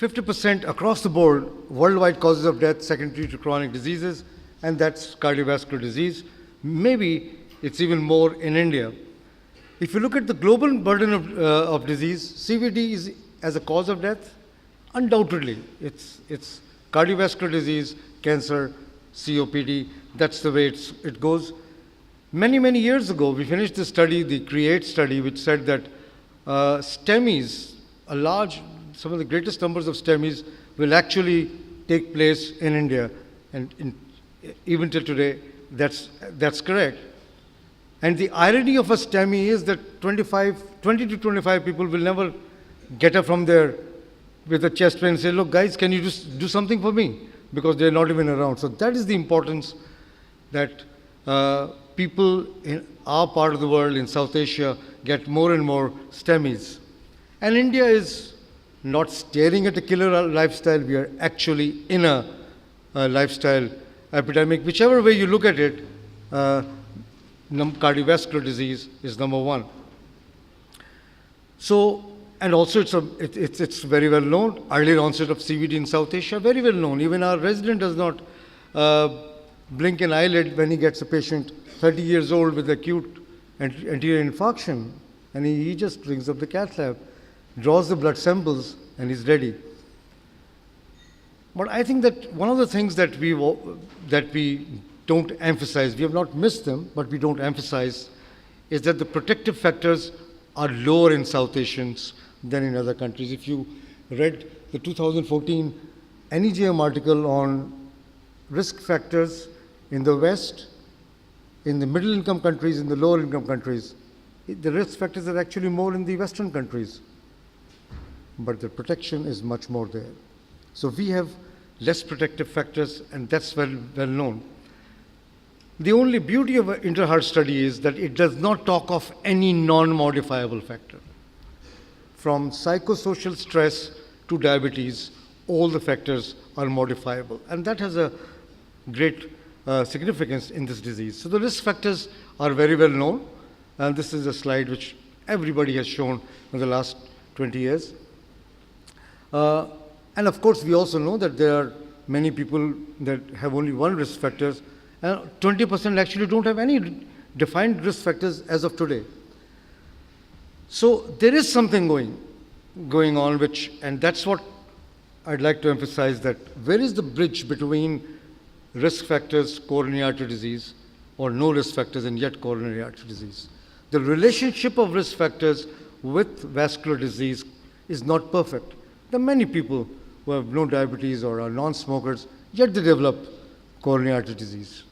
50% across the board, worldwide causes of death secondary to chronic diseases, and that's cardiovascular disease. Maybe it's even more in India. If you look at the global burden of disease, CVD is as a cause of death, undoubtedly, it's cardiovascular disease, cancer, COPD, that's the way it goes. Many, many years ago, we finished the study, the CREATE study, which said that STEMIs, some of the greatest numbers of STEMIs will actually take place in India. And even till today, that's correct. And the irony of a STEMI is that 20 to 25 people will never get up from there with a chest pain and say, look, guys, can you just do something for me? Because they're not even around. So that is the importance that people in our part of the world, in South Asia, get more and more STEMIs. And India is not staring at a killer lifestyle. We are actually in a lifestyle epidemic. Whichever way you look at it, cardiovascular disease is number one. So, and also it's very well known, early onset of CVD in South Asia, very well known. Even our resident does not blink an eyelid when he gets a patient 30 years old with acute anterior infarction, and he just rings up the cath lab, draws the blood samples, and he's ready. But I think that one of the things that we don't emphasize, we have not missed them, but we don't emphasize, is that the protective factors are lower in South Asians than in other countries. If you read the 2014 NEJM article on risk factors in the West, in the middle income countries, in the lower income countries, the risk factors are actually more in the Western countries. But the protection is much more there. So we have less protective factors, and that's well known. The only beauty of an inter-heart study is that it does not talk of any non-modifiable factor. From psychosocial stress to diabetes, all the factors are modifiable. And that has a great significance in this disease. So the risk factors are very well known. And this is a slide which everybody has shown in the last 20 years. And of course, we also know that there are many people that have only one risk factors, and 20% actually don't have any defined risk factors as of today. So there is something going on, and that's what I'd like to emphasize, that where is the bridge between risk factors, coronary artery disease, or no risk factors and yet coronary artery disease? The relationship of risk factors with vascular disease is not perfect. There are many people who have no diabetes or are non-smokers, yet they develop coronary artery disease.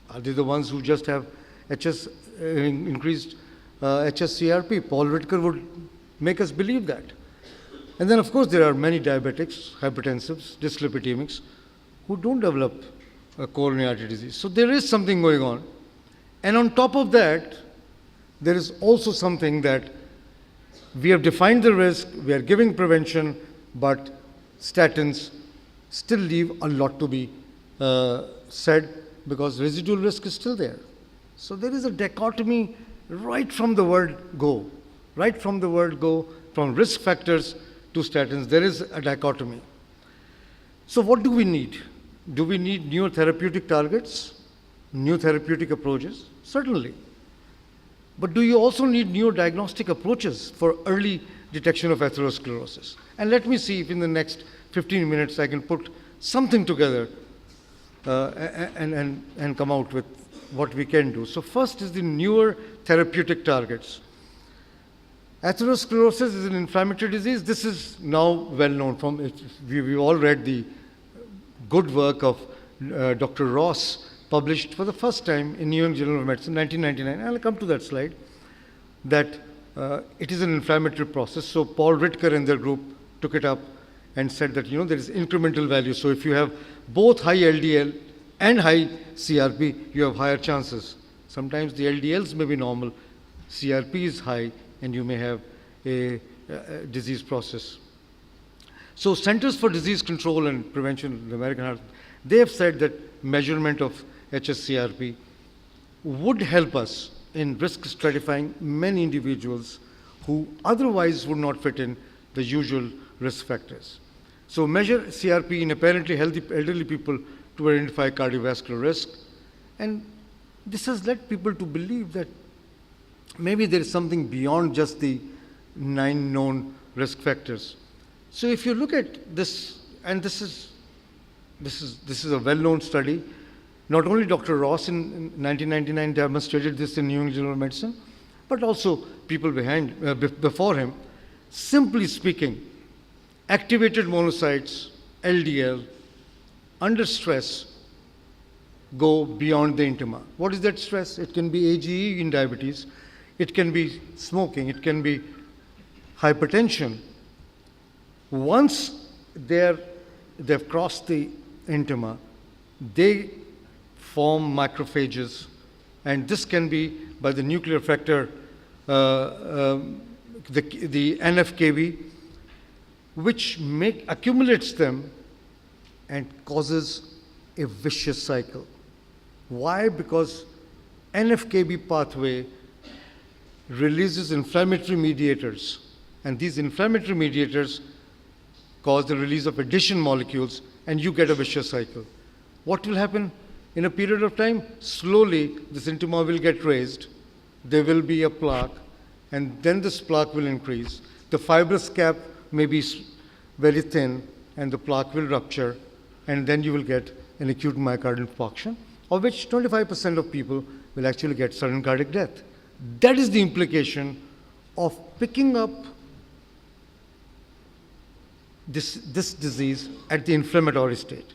Are they the ones who just have increased HSCRP? Paul Ridker would make us believe that. And then, of course, there are many diabetics, hypertensives, dyslipidemics, who don't develop coronary artery disease. So there is something going on. And on top of that, there is also something that we have defined the risk, we are giving prevention, but statins still leave a lot to be said, because residual risk is still there. So there is a dichotomy right from the word go. Right from the word go, from risk factors to statins, there is a dichotomy. So what do we need? Do we need new therapeutic targets, new therapeutic approaches? Certainly. But do you also need new diagnostic approaches for early detection of atherosclerosis? And let me see if in the next 15 minutes I can put something together and come out with what we can do. So first is the newer therapeutic targets. Atherosclerosis is an inflammatory disease. This is now well known. We've all read the good work of Dr. Ross, published for the first time in New England Journal of Medicine, 1999. I'll come to that slide, that it is an inflammatory process. So Paul Ridker and their group took it up and said that, there is incremental value. So if you have both high LDL and high CRP, you have higher chances. Sometimes the LDLs may be normal, CRP is high, and you may have a disease process. So Centers for Disease Control and Prevention, the American Heart, they have said that measurement of HSCRP would help us in risk stratifying many individuals who otherwise would not fit in the usual risk factors. So measure CRP in apparently healthy elderly people to identify cardiovascular risk. And this has led people to believe that maybe there is something beyond just the 9 known risk factors. So if you look at this, and this is a well-known study. Not only Dr. Ross in 1999 demonstrated this in New England Journal of Medicine, but also people before him. Simply speaking, activated monocytes, LDL, under stress, go beyond the intima. What is that stress? It can be AGE in diabetes, it can be smoking, it can be hypertension. Once they've crossed the intima, they form macrophages, and this can be by the nuclear factor, the NFKB, which accumulates them and causes a vicious cycle. Why? Because NFKB pathway releases inflammatory mediators, and these inflammatory mediators cause the release of addition molecules, and you get a vicious cycle. What will happen in a period of time? Slowly, this intima will get raised, there will be a plaque, and then this plaque will increase. The fibrous cap may be very thin, and the plaque will rupture, and then you will get an acute myocardial infarction, of which 25% of people will actually get sudden cardiac death. That is the implication of picking up this disease at the inflammatory state.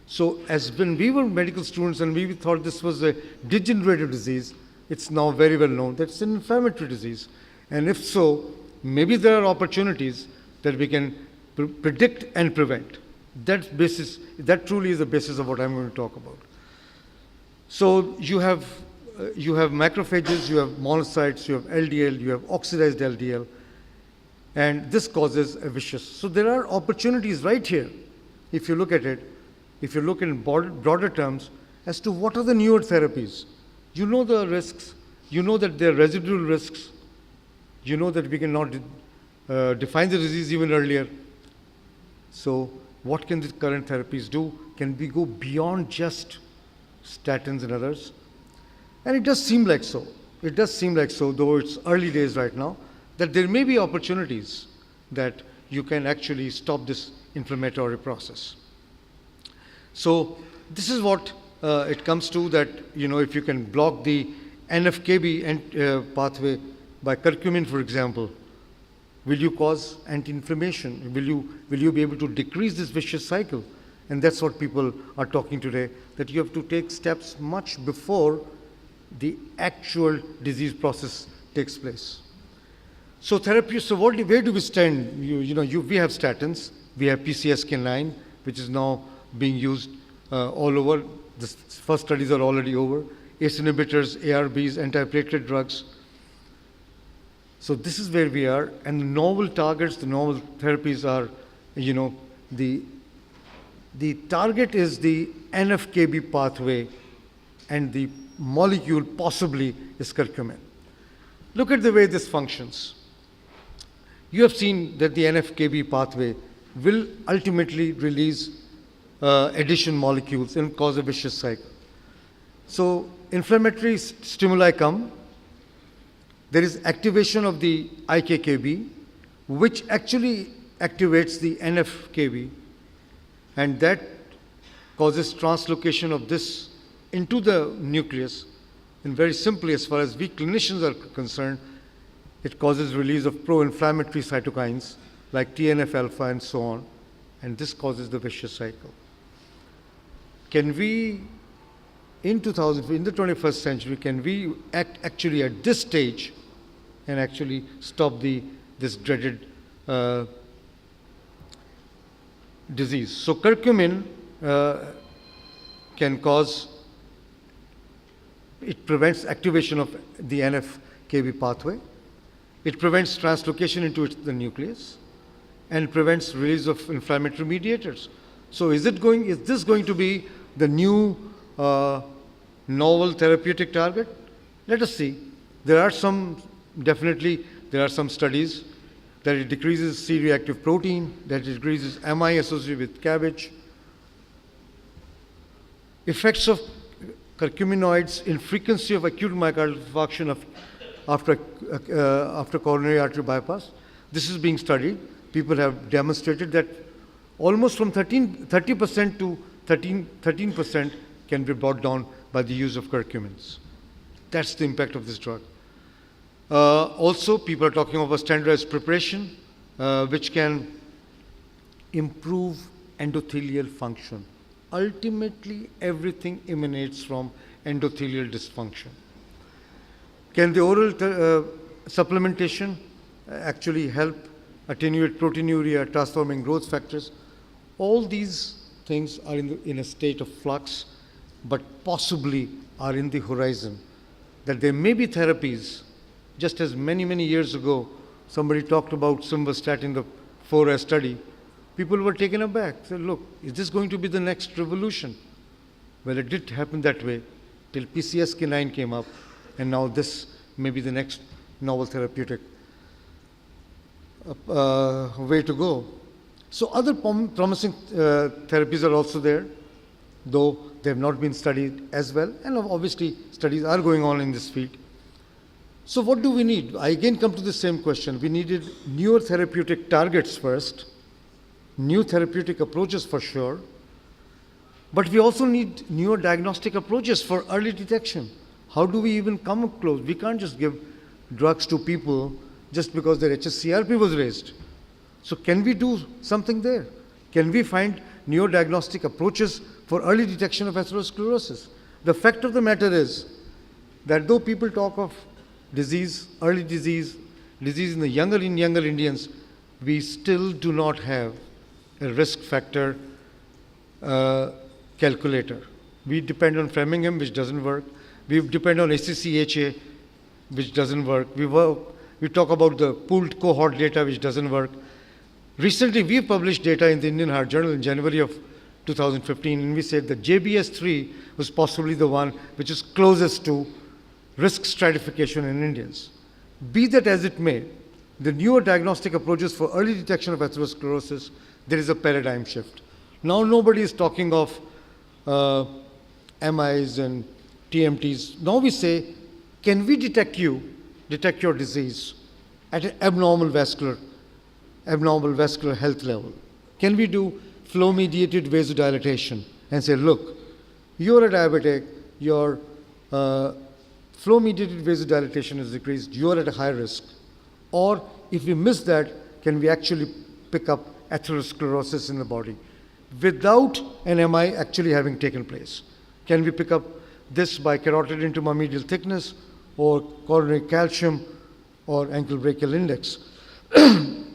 So as when we were medical students and we thought this was a degenerative disease, it's now very well known that it's an inflammatory disease. And if so, maybe there are opportunities that we can predict and prevent. That truly is the basis of what I'm going to talk about. So you have macrophages, you have monocytes, you have LDL, you have oxidized LDL, and this causes a vicious. So there are opportunities right here, if you look at it, if you look in broader terms, as to what are the newer therapies. You know the risks, you know that there are residual risks, you know that we cannot define the disease even earlier. So what can the current therapies do? Can we go beyond just statins and others? And it does seem like so. It does seem like so, though it's early days right now, that there may be opportunities that you can actually stop this inflammatory process. So this is what it comes to, that if you can block the NFKB pathway by curcumin, for example, will you cause anti-inflammation? Will you be able to decrease this vicious cycle? And that's what people are talking today, that you have to take steps much before the actual disease process takes place. So therapy, so where do we stand? We have statins, we have PCSK9, which is now being used all over. The first studies are already over. ACE inhibitors, ARBs, antiplatelet drugs. So this is where we are, and the novel targets, the novel therapies are, the target is the NFKB pathway, and the molecule possibly is curcumin. Look at the way this functions. You have seen that the NFKB pathway will ultimately release addition molecules and cause a vicious cycle. So inflammatory stimuli come. There is activation of the IKKB, which actually activates the NFKB, and that causes translocation of this into the nucleus. And very simply, as far as we clinicians are concerned, it causes release of pro-inflammatory cytokines like TNF-alpha and so on, and this causes the vicious cycle. Can we, in the 21st century, can we act actually at this stage and actually stop this dreaded disease? So curcumin can cause, it prevents activation of the NFKB pathway. It prevents translocation into the nucleus, and prevents release of inflammatory mediators. So is this going to be the new novel therapeutic target? Let us see. There are some studies that it decreases C-reactive protein, that it decreases MI associated with cabbage. Effects of curcuminoids in frequency of acute myocardial infarction after coronary artery bypass. This is being studied. People have demonstrated that almost from 30% to 13% can be brought down by the use of curcumins. That's the impact of this drug. Also, people are talking about standardized preparation, which can improve endothelial function. Ultimately, everything emanates from endothelial dysfunction. Can the oral supplementation actually help attenuate proteinuria, transforming growth factors? All these things are in a state of flux, but possibly are in the horizon. That there may be therapies, just as many years ago, somebody talked about simvastatin in the 4S study. People were taken aback, said, look, is this going to be the next revolution? Well, it did happen that way till PCSK9 came up, and now this may be the next novel therapeutic way to go. So other promising therapies are also there, though they have not been studied as well, and obviously studies are going on in this field. So what do we need? I again come to the same question. We needed newer therapeutic targets first, new therapeutic approaches for sure, but we also need newer diagnostic approaches for early detection. How do we even come close? We can't just give drugs to people just because their HSCRP was raised. So can we do something there? Can we find newer diagnostic approaches for early detection of atherosclerosis? The fact of the matter is that though people talk of disease, early disease in the younger Indians, we still do not have a risk factor calculator. We depend on Framingham, which doesn't work. We depend on ACC-HA, which doesn't work. We talk about the pooled cohort data, which doesn't work. Recently, we published data in the Indian Heart Journal in January of 2015, and we said that JBS3 was possibly the one which is closest to risk stratification in Indians. Be that as it may, the newer diagnostic approaches for early detection of atherosclerosis, there is a paradigm shift. Now nobody is talking of MIs and TMTs. Now we say, can we detect your disease at an abnormal vascular health level? Can we do flow-mediated vasodilatation and say, look, you're a diabetic, your flow-mediated vasodilatation is decreased, you're at a high risk. Or if we miss that, can we actually pick up atherosclerosis in the body without an MI actually having taken place? Can we pick up this by carotid intima-medial thickness or coronary calcium or ankle brachial index?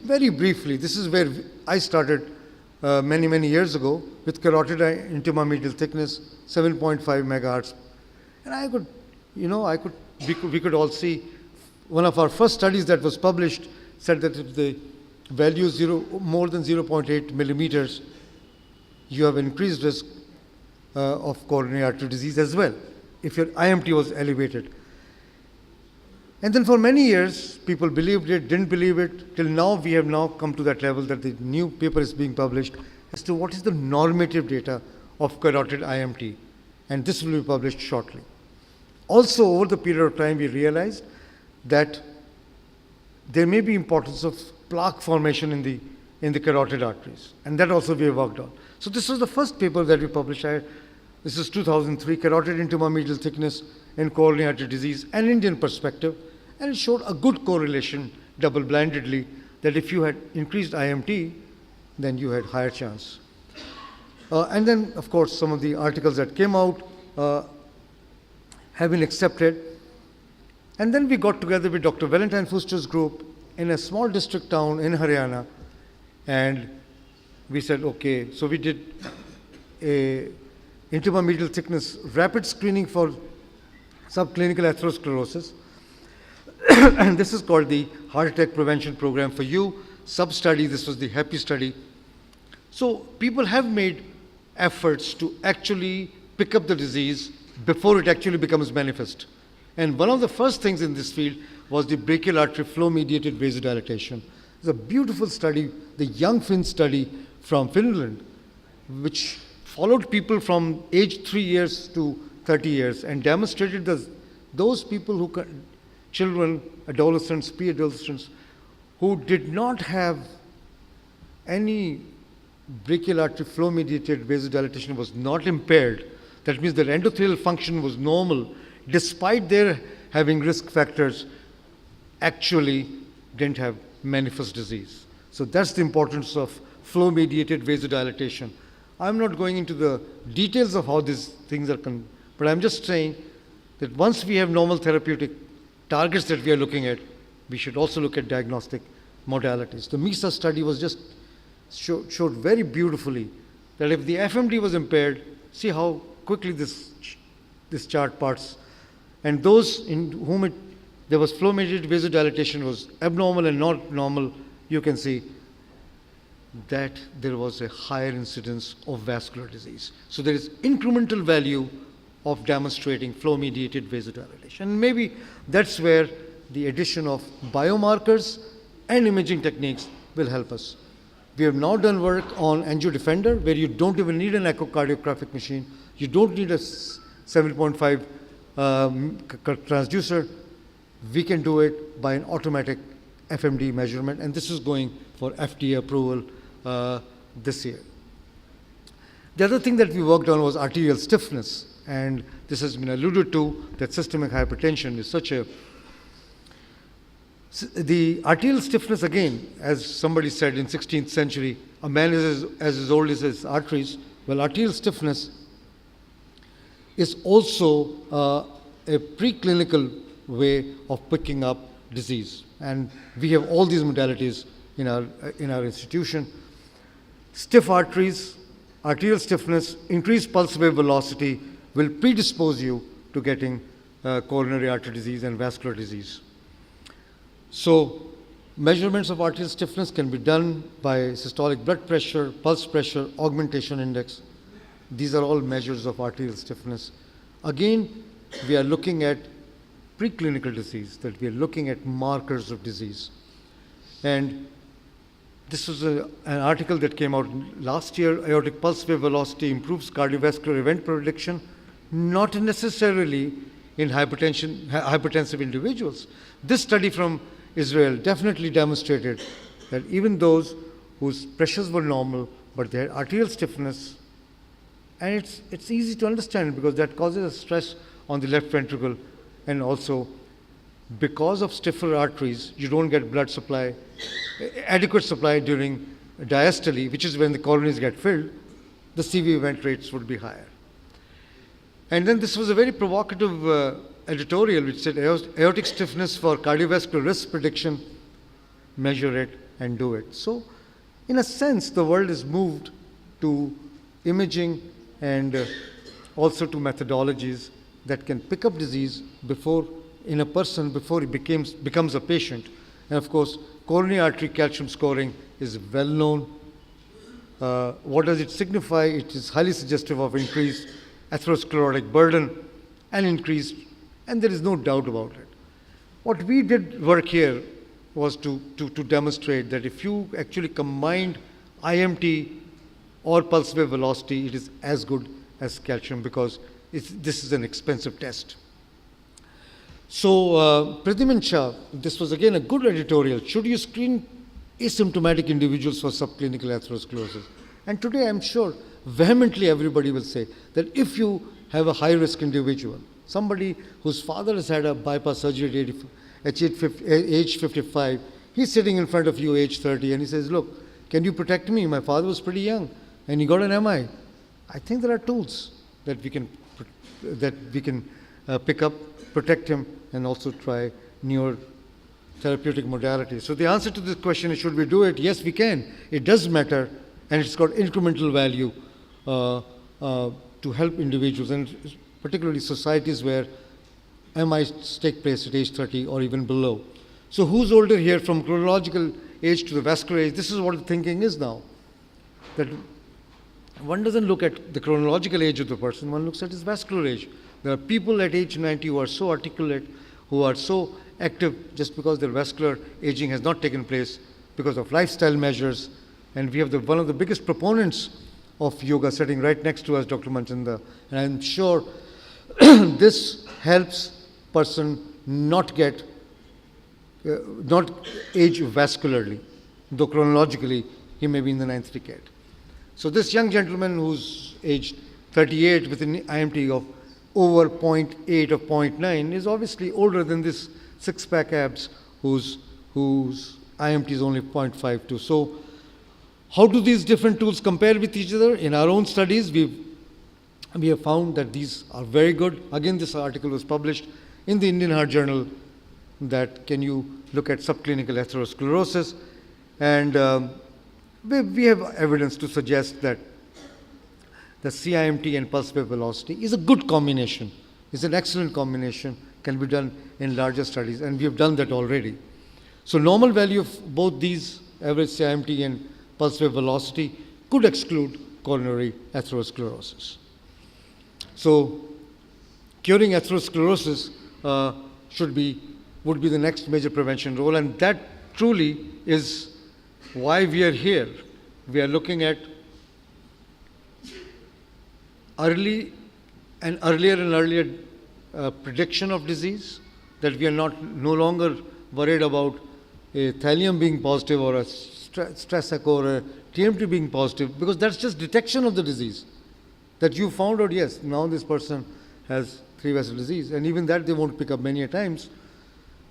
Very briefly, this is where I started many years ago with carotid intima-medial thickness, 7.5 megahertz. And we could all see one of our first studies that was published said that if the value is more than 0.8 millimeters, you have increased risk of coronary artery disease as well, if your IMT was elevated. And then for many years, people believed it, didn't believe it, till now we have now come to that level that the new paper is being published as to what is the normative data of carotid IMT. And this will be published shortly. Also, over the period of time, we realized that there may be importance of plaque formation in the carotid arteries, and that also we have worked on. So this was the first paper that we published. This is 2003, carotid intima-medial thickness in coronary artery disease, an Indian perspective, and it showed a good correlation, double-blindedly, that if you had increased IMT, then you had higher chance. And then, of course, some of the articles that came out have been accepted. And then we got together with Dr. Valentine Fuster's group in a small district town in Haryana, and we said, okay, so we did a intima-medial thickness rapid screening for subclinical atherosclerosis. And this is called the Heart Attack Prevention Program for You. Sub-study, this was the HAPPY study. So people have made efforts to actually pick up the disease before it actually becomes manifest. And one of the first things in this field was the brachial artery flow-mediated vasodilatation. It's a beautiful study, the Young Fin study from Finland, which followed people from age 3 years to 30 years and demonstrated that those people who, children, adolescents, pre-adolescents, who did not have any brachial artery flow-mediated vasodilatation was not impaired. That means their endothelial function was normal, despite their having risk factors, actually didn't have manifest disease. So that's the importance of flow-mediated vasodilatation. I'm not going into the details of how these things are, but I'm just saying that once we have normal therapeutic targets that we are looking at, we should also look at diagnostic modalities. The MESA study was just showed very beautifully that if the FMD was impaired, see how quickly this chart parts. And those in whom there was flow-mediated vasodilatation was abnormal and not normal, you can see that there was a higher incidence of vascular disease. So there is incremental value of demonstrating flow-mediated vasodilatation. And maybe that's where the addition of biomarkers and imaging techniques will help us. We have now done work on AngioDefender, where you don't even need an echocardiographic machine. You don't need a 7.5 transducer. We can do it by an automatic FMD measurement, and this is going for FDA approval this year. The other thing that we worked on was arterial stiffness, and this has been alluded to, that systemic hypertension is such a... The arterial stiffness, again, as somebody said in 16th century, a man is as old as his arteries. Well, arterial stiffness is also a preclinical way of picking up disease. And we have all these modalities in our institution. Stiff arteries, arterial stiffness, increased pulse wave velocity will predispose you to getting coronary artery disease and vascular disease. So measurements of arterial stiffness can be done by systolic blood pressure, pulse pressure, augmentation index. These are all measures of arterial stiffness. Again, we are looking at preclinical disease, that we are looking at markers of disease. And this was an article that came out last year. Aortic pulse wave velocity improves cardiovascular event prediction, not necessarily in hypertensive individuals. This study from Israel definitely demonstrated that even those whose pressures were normal, but they had arterial stiffness, and it's easy to understand because that causes a stress on the left ventricle, and also because of stiffer arteries, you don't get blood supply, adequate supply during diastole, which is when the coronaries get filled, the CV event rates would be higher. And then this was a very provocative editorial which said aortic stiffness for cardiovascular risk prediction, measure it and do it. So in a sense, the world is moved to imaging and also to methodologies that can pick up disease in a person before he becomes a patient. And of course, coronary artery calcium scoring is well known. What does it signify? It is highly suggestive of increased atherosclerotic burden and increased, and there is no doubt about it. What we did work here was to demonstrate that if you actually combined IMT or pulse wave velocity, it is as good as calcium because this is an expensive test. So Prathiman Shah, this was again a good editorial. Should you screen asymptomatic individuals for subclinical atherosclerosis? And today I'm sure vehemently everybody will say that if you have a high-risk individual, somebody whose father has had a bypass surgery at age 55, he's sitting in front of you age 30 and he says, look, can you protect me? My father was pretty young and he got an MI. I think there are tools that we can pick up, protect him, and also try newer therapeutic modalities. So the answer to this question is, should we do it? Yes, we can. It does matter, and it's got incremental value to help individuals, and particularly societies where MIs take place at age 30 or even below. So who's older here from chronological age to the vascular age? This is what the thinking is now. That one doesn't look at the chronological age of the person, one looks at his vascular age. There are people at age 90 who are so articulate, who are so active just because their vascular aging has not taken place because of lifestyle measures. And we have one of the biggest proponents of yoga sitting right next to us, Dr. Manchanda. And I'm sure this helps person not age vascularly, though chronologically he may be in the 9th decade. So this young gentleman who's aged 38 with an IMT of over 0.8 or 0.9 is obviously older than this six-pack abs whose IMT is only 0.52. So how do these different tools compare with each other? In our own studies, we have found that these are very good. Again, this article was published in the Indian Heart Journal, that can you look at subclinical atherosclerosis, and we have evidence to suggest that the CIMT and pulse wave velocity is a good combination, is an excellent combination, can be done in larger studies, and we have done that already. So normal value of both these, average CIMT and pulse wave velocity, could exclude coronary atherosclerosis. So curing atherosclerosis would be the next major prevention role, and that truly is why we are here. We are looking at earlier and earlier prediction of disease, that we are no longer worried about a thallium being positive or a stress echo or a TMT being positive, because that's just detection of the disease. That you found out, yes, now this person has 3-vessel disease, and even that they won't pick up many a times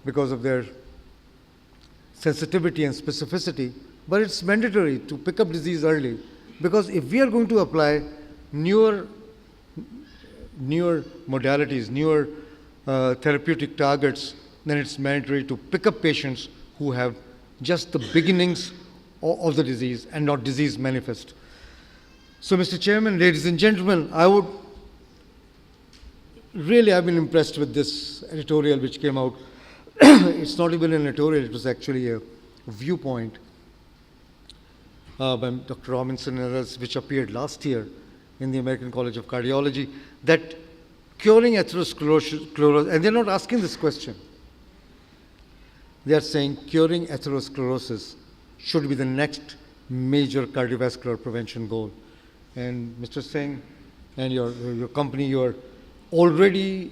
because of their sensitivity and specificity. But it's mandatory to pick up disease early, because if we are going to apply newer modalities, newer therapeutic targets, then it's mandatory to pick up patients who have just the beginnings of the disease and not disease manifest. So, Mr. Chairman, ladies and gentlemen, I've been impressed with this editorial which came out. It's not even an editorial, it was actually a viewpoint by Dr. Robinson and others, which appeared last year in the American College of Cardiology, that curing atherosclerosis, and they're not asking this question. They are saying curing atherosclerosis should be the next major cardiovascular prevention goal. And Mr. Singh and your company, you are already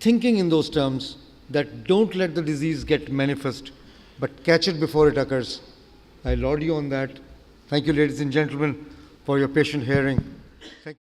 thinking in those terms, that don't let the disease get manifest, but catch it before it occurs. I laud you on that. Thank you, ladies and gentlemen, for your patient hearing. Thank